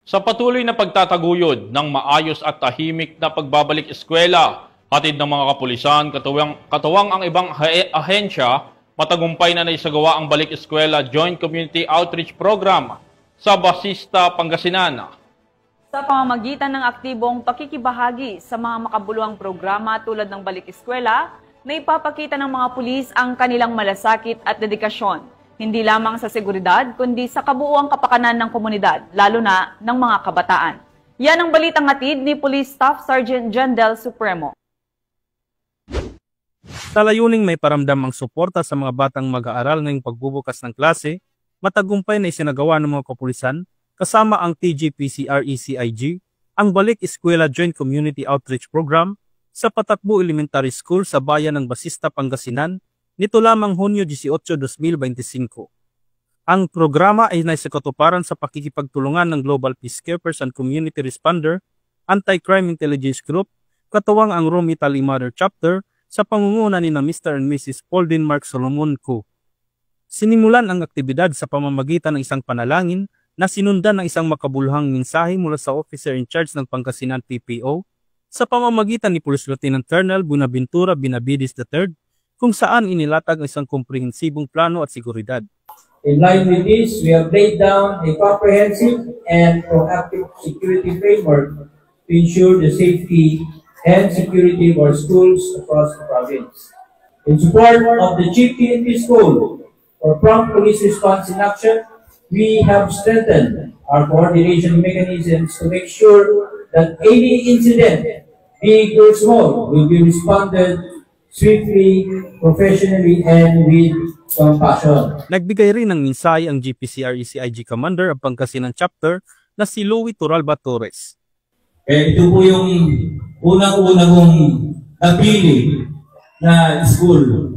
Sa patuloy na pagtataguyod ng maayos at tahimik na pagbabalik eskwela, hatid ng mga kapulisan, katuwang ang ibang ahensya, matagumpay na naisagawa ang Balik Eskwela Joint Community Outreach Program sa Basista, Pangasinan. Sa pamamagitan ng aktibong pakikibahagi sa mga makabuluhang programa tulad ng Balik Eskwela, na ipapakita ng mga pulis ang kanilang malasakit at dedikasyon, hindi lamang sa seguridad, kundi sa kabuuang kapakanan ng komunidad, lalo na ng mga kabataan. Yan ang balitang hatid ni Police Staff Sergeant John Del Supremo. Sa layuning may paramdam ang suporta sa mga batang mag-aaral ngayong pagbubukas ng klase, matagumpay na isinagawa ng mga kapulisan kasama ang TGPCRECIG, ang Balik Eskwela Joint Community Outreach Program sa Patakbo Elementary School sa bayan ng Basista, Pangasinan, nito lamang Hunyo 18, 2025. Ang programa ay naisakatuparan sa pakikipagtulungan ng Global Peacekeepers and Community Responder, Anti-Crime Intelligence Group, katuwang ang Rome Italy Mother Chapter sa pangunguna ni na Mr. and Mrs. Pauldine Mark Solomon Co. Sinimulan ang aktibidad sa pamamagitan ng isang panalangin na sinundan ng isang makabuluhang mensahe mula sa Officer in Charge ng Pangasinan PPO sa pamamagitan ni Police Lieutenant Colonel Buenaventura Benavides III, kung saan inilatag ang isang komprehensibong plano at seguridad. In line with this, we have laid down a comprehensive and proactive security framework to ensure the safety and security of our schools across the province. In support of the Chief PNP School for prompt police response in action, we have strengthened our coordination mechanisms to make sure that any incident, big or small, will be responded swiftly, professionally, and with compassion. Nagbigay rin ng mensahe ang GPCRECIG Commander ng Pangasinan Chapter na si Louie Turalba Torres. Ito po yung unang-unang kong napili na school.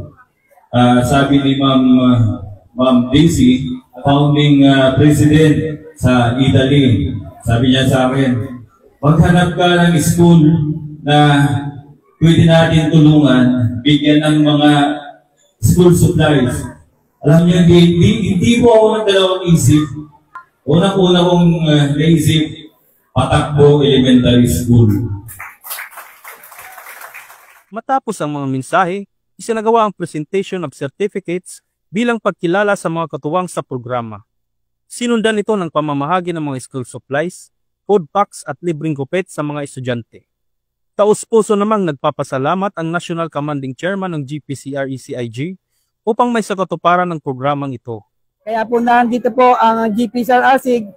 Sabi ni Ma'am Daisy, founding president sa Italy, sabi niya sa akin, maghanap ka ng school na pwede natin tulungan, bigyan ng mga school supplies. Alam niyo, hindi po ako ng dalawang isip. Unang-una kong naisip, Patakbo Elementary School. Matapos ang mga mensahe, isinagawa ang presentation of certificates bilang pagkilala sa mga katuwang sa programa. Sinundan ito ng pamamahagi ng mga school supplies, food packs at libreng gupit sa mga estudyante. Taus-puso namang nagpapasalamat ang National Commanding Chairman ng GPCRECIG upang may sakatuparan ng programang ito. Kaya po nandito po ang GPCRECIG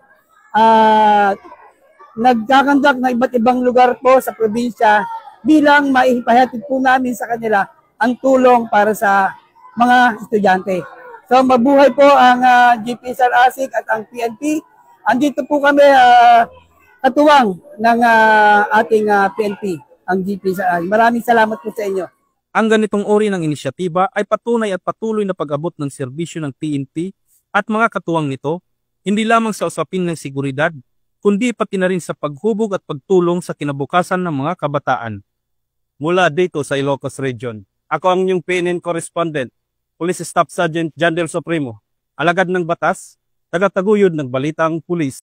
nagkakandak na iba't ibang lugar po sa probinsya bilang maipahatid po namin sa kanila ang tulong para sa mga estudyante. So mabuhay po ang GPCRECIG at ang PNP. Andito po kami katuwang ng ating PNP, ang GPCRECIG. Maraming salamat po sa inyo. Ang ganitong uri ng inisyatiba ay patunay at patuloy na pag-abot ng serbisyo ng PNP at mga katuwang nito, hindi lamang sa usapin ng seguridad, kundi pati na rin sa paghubog at pagtulong sa kinabukasan ng mga kabataan. Mula dito sa Ilocos Region, ako ang inyong PNN correspondent, Police Staff Sergeant John Del Supremo, alagad ng batas, tagataguyod ng balitang pulis.